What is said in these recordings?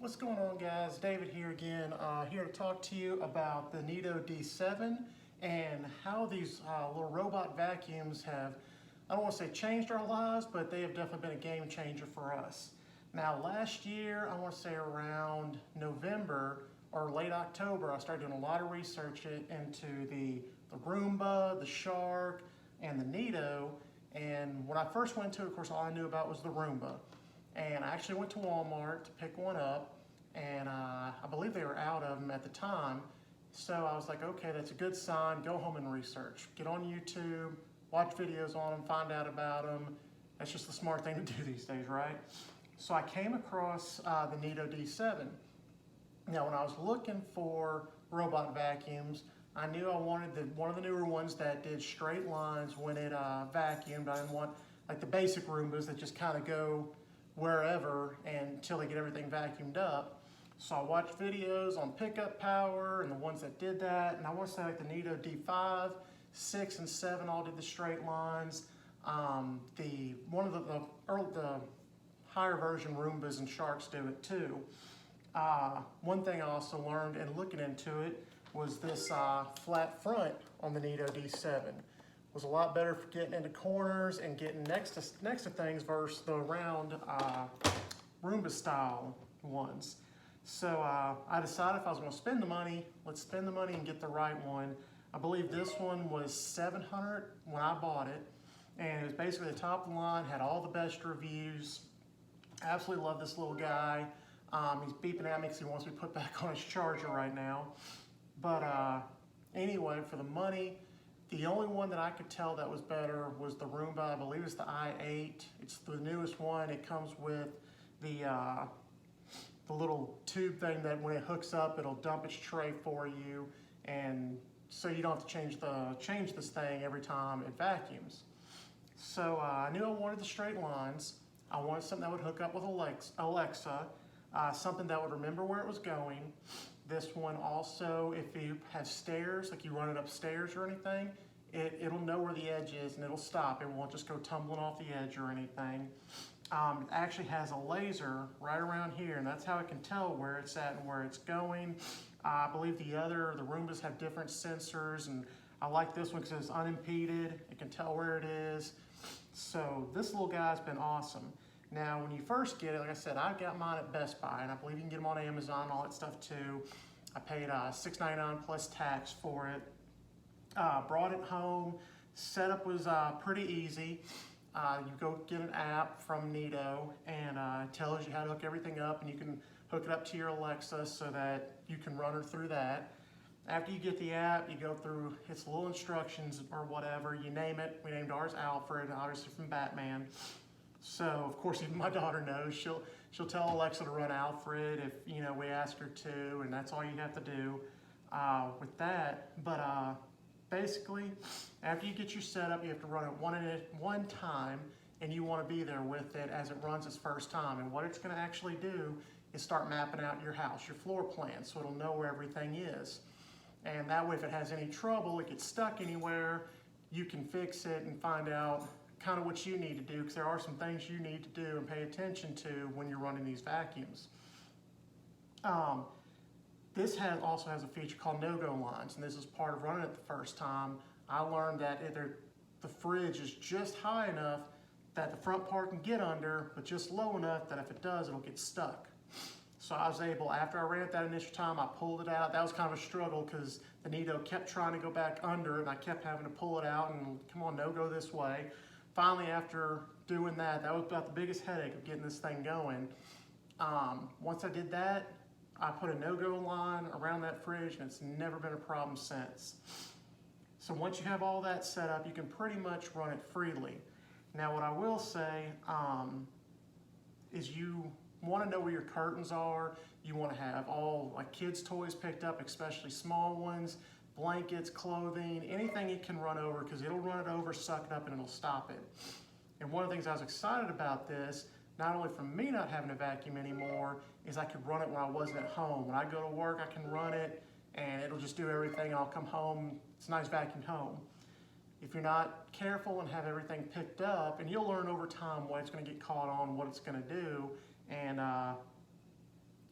What's going on, guys? David here again, here to talk to you about the Neato D7 and how these little robot vacuums have, I don't want to say changed our lives, but they have definitely been a game changer for us. Now, last year, I want to say around November or late October, I started doing a lot of research into the Roomba, the Shark, and the Neato. And when I first went to it, of course, all I knew about was the Roomba. And I actually went to Walmart to pick one up, and I believe they were out of them at the time. So I was like, okay, that's a good sign. Go home and research. Get on YouTube, watch videos on them, find out about them. That's just the smart thing to do these days, right? So I came across the Neato D7. Now, when I was looking for robot vacuums, I knew I wanted one of the newer ones that did straight lines when it vacuumed. I didn't want like the basic Roombas that just kind of go wherever until they get everything vacuumed up. So I watched videos on pickup power and the ones that did that, and I want to say like the Neato D5, 6, and 7 all did the straight lines. One of the higher version Roombas and Sharks do it too. One thing I also learned in looking into it was this flat front on the Neato D7 was a lot better for getting into corners and getting next to things versus the round Roomba style ones. So I decided if I was going to spend the money, let's spend the money and get the right one. I believe this one was $700 when I bought it, and it was basically the top of the line, had all the best reviews. Absolutely love this little guy. He's beeping at me because he wants me to put back on his charger right now. But anyway, for the money, the only one that I could tell that was better was the Roomba. I believe it's the i8. It's the newest one. It comes with the little tube thing that when it hooks up, it'll dump its tray for you, and so you don't have to change this thing every time it vacuums. So I knew I wanted the straight lines. I wanted something that would hook up with Alexa, something that would remember where it was going. This one also, if you have stairs, like you run it upstairs or anything, it'll know where the edge is and it'll stop. It won't just go tumbling off the edge or anything. It actually has a laser right around here, and that's how it can tell where it's at and where it's going. I believe the Roombas have different sensors, and I like this one because it's unimpeded. It can tell where it is. So this little guy's been awesome. Now, when you first get it, like I said, I got mine at Best Buy, and I believe you can get them on Amazon and all that stuff too. I paid $6.99 plus tax for it. Brought it home. Setup was pretty easy. You go get an app from Neato, and it tells you how to hook everything up, and you can hook it up to your Alexa so that you can run her through that. After you get the app, you go through its little instructions or whatever. You name it. We named ours Alfred, obviously from Batman. So, of course, even my daughter knows. She'll tell Alexa to run Alfred if, we ask her to, and that's all you have to do with that. But basically, after you get your setup, you have to run it one time, and you want to be there with it as it runs its first time. And what it's going to actually do is start mapping out your house, your floor plan, so it'll know where everything is. And that way, if it has any trouble, it gets stuck anywhere, you can fix it and find out kind of what you need to do, because there are some things you need to do and pay attention to when you're running these vacuums. This also has a feature called no-go lines, and this is part of running it the first time. I learned that the fridge is just high enough that the front part can get under, but just low enough that if it does, it'll get stuck. So I was able, after I ran it that initial time, I pulled it out. That was kind of a struggle because the Neato kept trying to go back under, and I kept having to pull it out and, come on, no, go this way. Finally, after doing that, that was about the biggest headache of getting this thing going. Once I did that, I put a no-go line around that fridge, and it's never been a problem since. So once you have all that set up, you can pretty much run it freely. Now, what I will say is you want to know where your curtains are. You want to have all like kids' toys picked up, especially small ones, blankets, clothing, anything it can run over, because it'll run it over, suck it up, and it'll stop it. And one of the things I was excited about this, not only from me not having a vacuum anymore, is I could run it when I wasn't at home. When I go to work, I can run it, and it'll just do everything, and I'll come home, it's a nice vacuum home. If you're not careful and have everything picked up, and you'll learn over time what it's going to get caught on, what it's going to do, and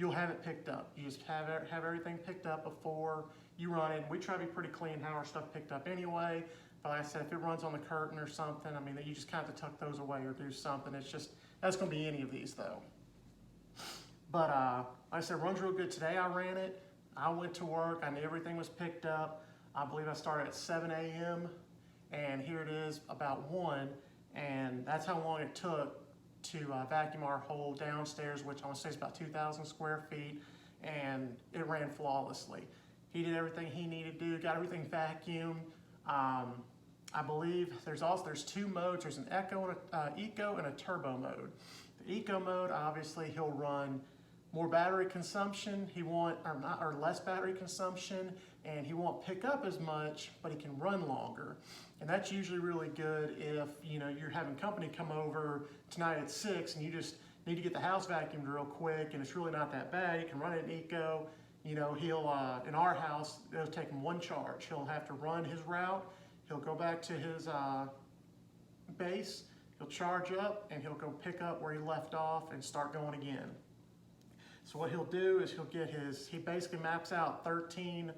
you'll have it picked up. You just have everything picked up before you run it. We try to be pretty clean, have our stuff picked up anyway. But like I said, if it runs on the curtain or something, I mean, you just kind of have to tuck those away or do something. It's just, that's gonna be any of these though. But like I said, runs real good. Today I ran it. I went to work, I knew everything was picked up. I believe I started at 7 a.m. and here it is about 1, and that's how long it took to vacuum our whole downstairs, which I want to say is about 2,000 square feet, and it ran flawlessly. He did everything he needed to do, got everything vacuumed. I believe there's 2 modes. There's an eco and a turbo mode. The eco mode, obviously, he'll run more battery consumption. Or less battery consumption, and he won't pick up as much, but he can run longer. And that's usually really good if you're having company come over tonight at 6 and you just need to get the house vacuumed real quick and it's really not that bad. You can run it in eco. He'll in our house, it'll take him 1 charge. He'll have to run his route. He'll go back to his base. He'll charge up and he'll go pick up where he left off and start going again. So what he'll do is he basically maps out 13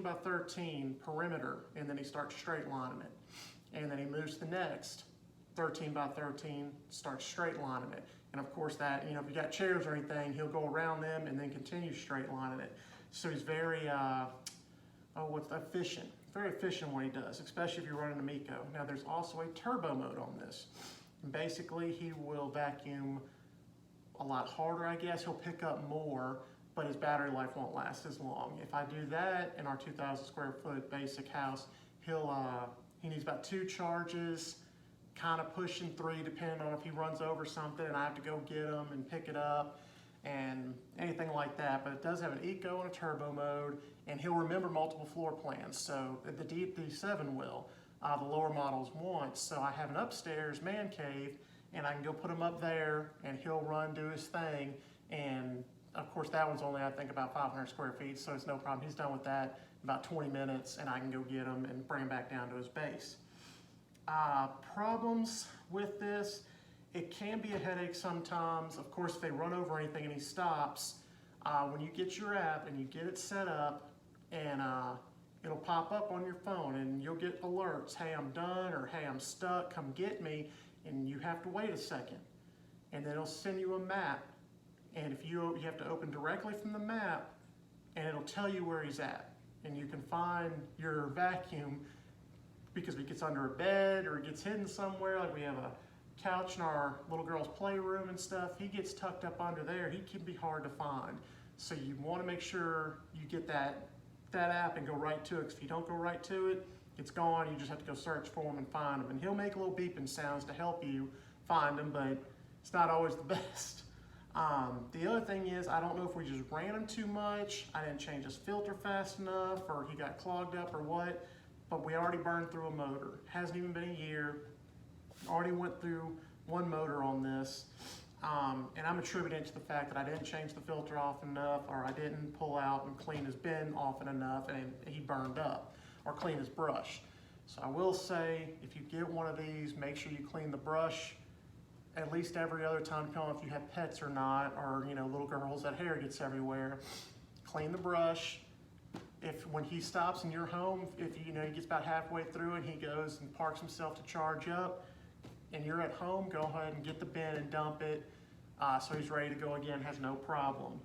by 13 perimeter, and then he starts straight lining it. And then he moves to the next 13 by 13, starts straight lining it. And of course that, if you got chairs or anything, he'll go around them and then continue straight lining it. So he's very, efficient. Very efficient when he does, especially if you're running a Miko. Now there's also a turbo mode on this. And basically he will vacuum a lot harder, I guess. He'll pick up more, but his battery life won't last as long. If I do that in our 2,000 square foot basic house, he needs about 2 charges, kind of pushing 3 depending on if he runs over something and I have to go get him and pick it up and anything like that. But it does have an eco and a turbo mode, and he'll remember multiple floor plans. So the D7 will, the lower models won't. So I have an upstairs man cave, and I can go put him up there and he'll run, do his thing. And of course that one's only, I think, about 500 square feet, so it's no problem. He's done with that in about 20 minutes and I can go get him and bring him back down to his base. Problems with this, it can be a headache sometimes. Of course, if they run over anything and he stops, when you get your app and you get it set up, and it'll pop up on your phone and you'll get alerts, hey, I'm done, or hey, I'm stuck, come get me. And you have to wait a second, and then it'll send you a map, and if you have to open directly from the map, and it'll tell you where he's at, and you can find your vacuum, because if it gets under a bed or it gets hidden somewhere, like we have a couch in our little girl's playroom and stuff, he gets tucked up under there. He can be hard to find, so you want to make sure you get that app and go right to it, because if you don't go right to it, it's gone. You just have to go search for him and find him. And he'll make little beeping sounds to help you find him, but it's not always the best. The other thing is, I don't know if we just ran him too much, I didn't change his filter fast enough, or he got clogged up or what, but we already burned through a motor. Hasn't even been a year. Already went through 1 motor on this. And I'm attributing it to the fact that I didn't change the filter often enough, or I didn't pull out and clean his bin often enough, and he burned up, or clean his brush. So I will say, if you get one of these, make sure you clean the brush at least every other time, depending on if you have pets or not, or little girls, that hair gets everywhere. Clean the brush. When he stops in your home, if he gets about halfway through and he goes and parks himself to charge up, and you're at home, go ahead and get the bin and dump it, so he's ready to go again, has no problem.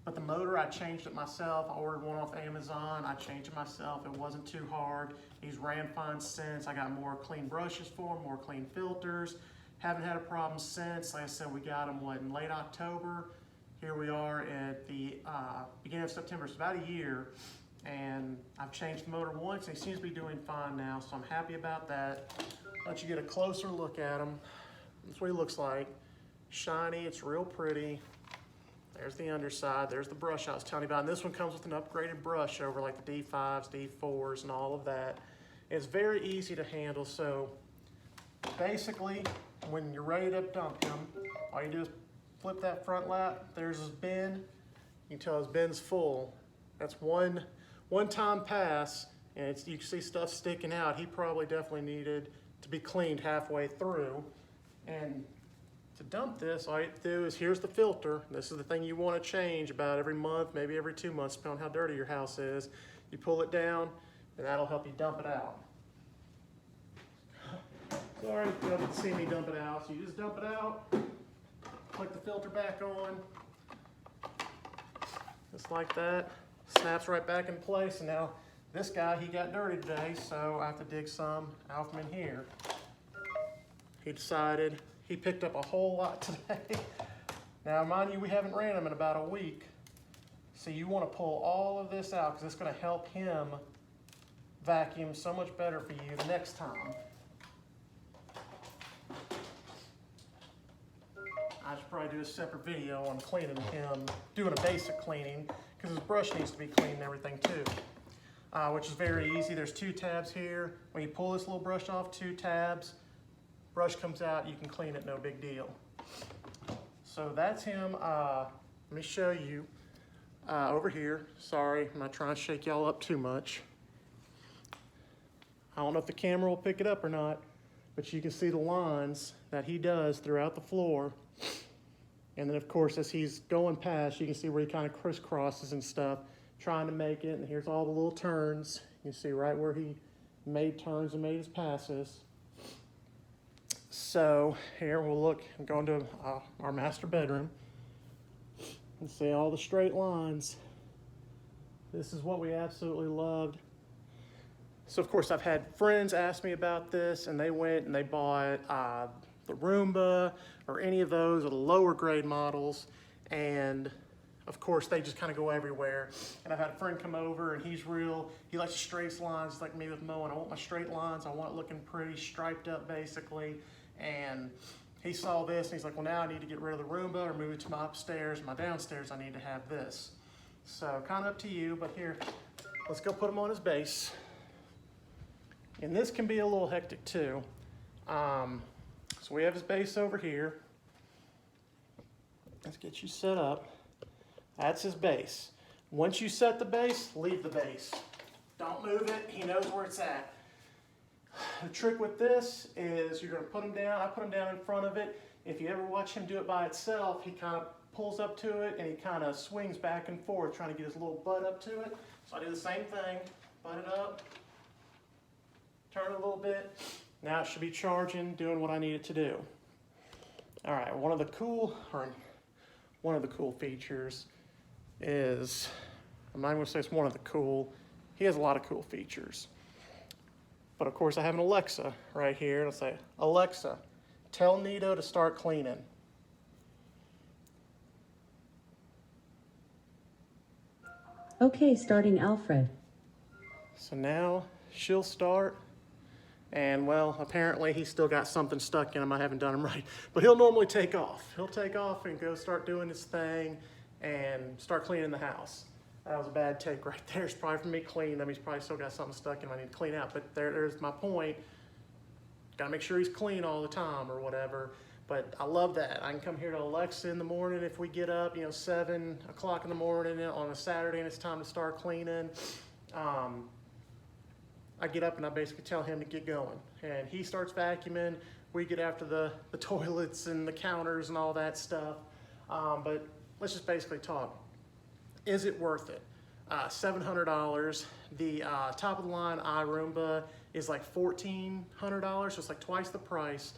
But the motor, I changed it myself. I ordered one off Amazon. I changed it myself. It wasn't too hard. He's ran fine since. I got more clean brushes for him, more clean filters. Haven't had a problem since. Like I said, we got him, in late October. Here we are at the beginning of September. It's about a year. And I've changed the motor once, and he seems to be doing fine now, so I'm happy about that. Let you get a closer look at him. That's what he looks like. Shiny, it's real pretty. There's the underside, there's the brush I was telling you about. And this one comes with an upgraded brush over like the D5s, D4s, and all of that. It's very easy to handle, so basically, when you're ready to dump him, all you do is flip that front lap, there's his bin. You can tell his bin's full. That's one time pass, and you can see stuff sticking out. He probably definitely needed to be cleaned halfway through. And To dump this, all you have to do is, here's the filter. This is the thing you want to change about every month, maybe every 2 months, depending on how dirty your house is. You pull it down, and that'll help you dump it out. Sorry, you don't get to see me dump it out. So you just dump it out, click the filter back on, just like that. Snaps right back in place, and now this guy, he got dirty today, so I have to dig some out from in here. He decided he picked up a whole lot today. Now, mind you, we haven't ran him in about a week, so you want to pull all of this out because it's going to help him vacuum so much better for you the next time. I should probably do a separate video on cleaning him, doing a basic cleaning, because his brush needs to be clean and everything too, which is very easy. There's 2 tabs here. When you pull this little brush off, 2 tabs, brush comes out, you can clean it, no big deal. So that's him. Let me show you over here. Sorry, I'm not trying to shake y'all up too much. I don't know if the camera will pick it up or not, but you can see the lines that he does throughout the floor. And then, of course, as he's going past, you can see where he kind of crisscrosses and stuff, trying to make it. And here's all the little turns. You can see right where he made turns and made his passes. So here we'll look and go into our master bedroom and see all the straight lines. This is what we absolutely loved. So, of course, I've had friends ask me about this, and they went and they bought the Roomba or any of those, or the lower grade models, and of course they just kind of go everywhere. And I've had a friend come over, and he likes straight lines like me with mowing. I want my straight lines, I want it looking pretty, striped up basically. And he saw this and he's like, well, now I need to get rid of the Roomba or move it to my upstairs. My downstairs, I need to have this. So kind of up to you, but here, let's go put him on his base. And this can be a little hectic too. So we have his base over here. Let's get you set up. That's his base. Once you set the base, leave the base. Don't move it, he knows where it's at. The trick with this is you're gonna put him down. I put him down in front of it. If you ever watch him do it by itself, he kind of pulls up to it and he kind of swings back and forth trying to get his little butt up to it. So I do the same thing, butt it up, turn it a little bit. Now it should be charging, doing what I need it to do. All right, one of the cool features is, I'm not even gonna say it's one of the cool, he has a lot of cool features. But of course I have an Alexa right here, and I'll say, Alexa, tell Neato to start cleaning. Okay, starting Alfred. So now she'll start. And well, apparently he's still got something stuck in him. I haven't done him right. But he'll normally take off. He'll take off and go start doing his thing and start cleaning the house. That was a bad take right there. It's probably from me cleaning him. He's probably still got something stuck in him I need to clean out. But there's my point. Gotta make sure he's clean all the time or whatever. But I love that. I can come here to Alexa in the morning if we get up, 7 o'clock in the morning on a Saturday and it's time to start cleaning. I get up and I basically tell him to get going. And he starts vacuuming. We get after the toilets and the counters and all that stuff. But let's just basically talk. Is it worth it? $700. The top of the line iRoomba is like $1,400, so it's like twice the price.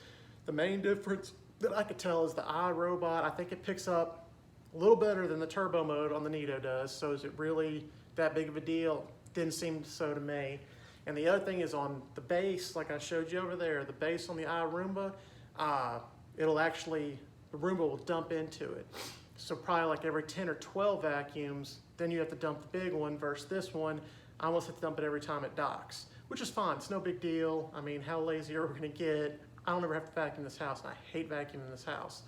The main difference that I could tell is the iRobot. I think it picks up a little better than the turbo mode on the Neato does. So is it really that big of a deal? Didn't seem so to me. And the other thing is on the base, like I showed you over there, the base on the iRoomba, the Roomba will dump into it. So probably like every 10 or 12 vacuums, then you have to dump the big one versus this one. I almost have to dump it every time it docks, which is fine. It's no big deal. I mean, how lazy are we gonna get? I don't ever have to vacuum this house, and I hate vacuuming this house.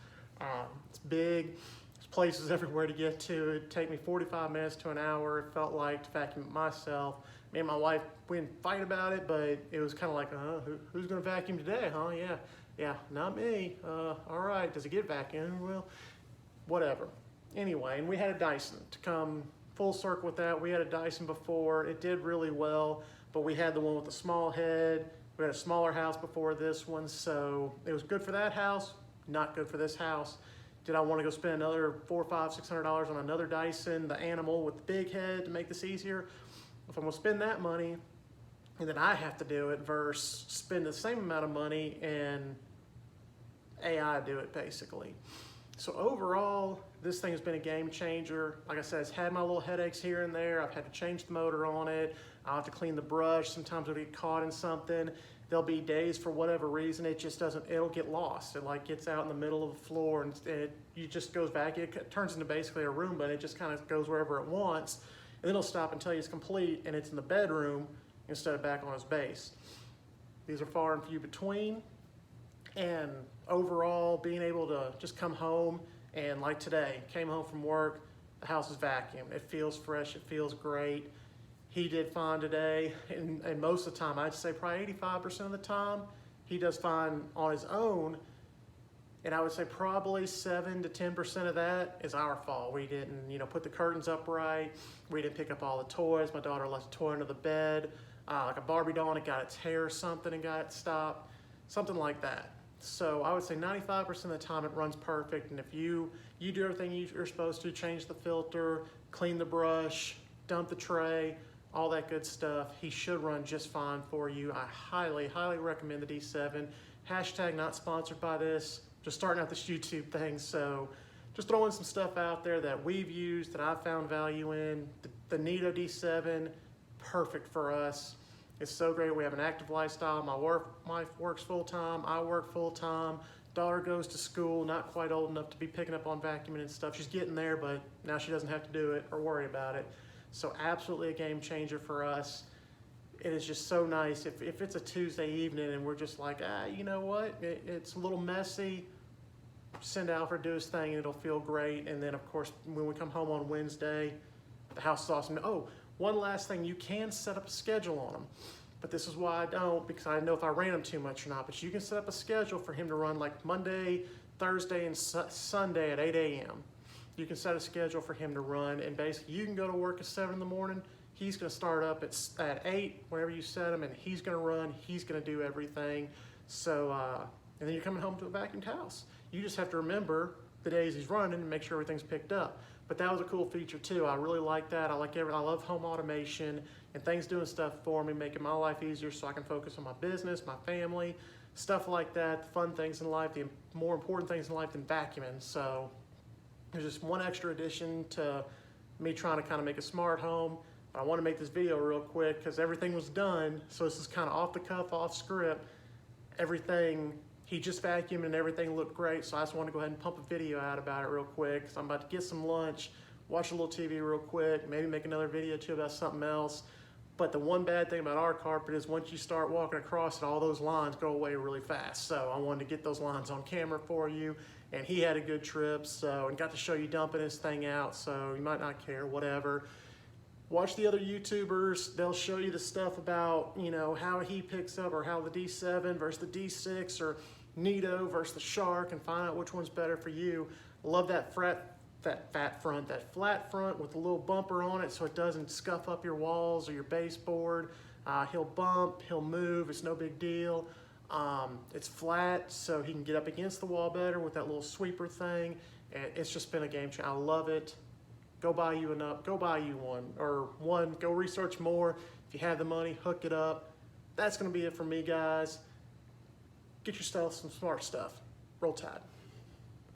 It's big. There's places everywhere to get to. It'd take me 45 minutes to an hour, it felt like, to vacuum it myself. Me and my wife, we didn't fight about it, but it was kind of like, who's gonna vacuum today, huh? Yeah, not me. All right, does it get vacuumed? Well, whatever. Anyway, and we had a Dyson. To come full circle with that, we had a Dyson before. It did really well, but we had the one with the small head. We had a smaller house before this one, so it was good for that house, not good for this house. Did I want to go spend another $400, $500, $600 on another Dyson, the animal with the big head to make this easier? If I'm gonna spend that money and then I have to do it versus spend the same amount of money and AI do it basically. So overall, this thing has been a game changer. Like I said, it's had my little headaches here and there. I've had to change the motor on it. I'll have to clean the brush. Sometimes it'll get caught in something. There'll be days for whatever reason, it just doesn't, it'll get lost. It like gets out in the middle of the floor and it just goes back. It turns into basically a Roomba and it just kind of goes wherever it wants. And then it'll stop and tell you it's complete and it's in the bedroom instead of back on its base. These are far and few between. And overall, being able to just come home and like today, came home from work, the house is vacuumed. It feels fresh, it feels great. He did fine today, and most of the time, I'd say probably 85% of the time, he does fine on his own. And I would say probably 7 to 10% of that is our fault. We didn't, put the curtains up right. We didn't pick up all the toys. My daughter left a toy under the bed, like a Barbie doll, and it got its hair or something and got it stopped, something like that. So I would say 95% of the time it runs perfect. And if you do everything you're supposed to, change the filter, clean the brush, dump the tray, all that good stuff, he should run just fine for you. I highly, highly recommend the D7. Hashtag not sponsored by this, just starting out this YouTube thing. So just throwing some stuff out there that we've used, that I've found value in. The Neato D7, perfect for us. It's so great. We have an active lifestyle. My wife works full-time. I work full-time. Daughter goes to school, not quite old enough to be picking up on vacuuming and stuff. She's getting there, but now she doesn't have to do it or worry about it. So absolutely a game changer for us. It is just so nice. If it's a Tuesday evening and we're just like, you know what? It's a little messy. Send Alfred do his thing and it'll feel great. And then of course, when we come home on Wednesday, the house is awesome. Oh, one last thing, you can set up a schedule on them, but this is why I don't, because I know if I ran them too much or not, but you can set up a schedule for him to run like Monday, Thursday, and Sunday at 8 a.m. You can set a schedule for him to run, and basically you can go to work at 7 in the morning, he's gonna start up at 8, wherever you set him, and he's gonna run, he's gonna do everything. So, and then you're coming home to a vacuumed house. You just have to remember the days he's running and make sure everything's picked up. But that was a cool feature too. I really like that. I love home automation and things doing stuff for me, making my life easier so I can focus on my business, my family, stuff like that, the fun things in life, the more important things in life than vacuuming. So there's just one extra addition to me trying to kind of make a smart home. But I want to make this video real quick because everything was done. So this is kind of off the cuff, off script. Everything, he just vacuumed and everything looked great, so I just wanted to go ahead and pump a video out about it real quick. So I'm about to get some lunch, watch a little TV real quick, maybe make another video too about something else. But the one bad thing about our carpet is once you start walking across it, all those lines go away really fast. So I wanted to get those lines on camera for you, and he had a good trip, and got to show you dumping his thing out, so you might not care, whatever. Watch the other YouTubers, they'll show you the stuff about, how he picks up, or how the D7 versus the D6, or Neato versus the Shark, and find out which one's better for you. I love that flat front with a little bumper on it so it doesn't scuff up your walls or your baseboard. He'll bump, he'll move, it's no big deal. It's flat so he can get up against the wall better with that little sweeper thing. And it's just been a game changer. I love it. Go buy you one, go research more. If you have the money, hook it up. That's gonna be it for me, guys. Get yourself some smart stuff. Roll Tide.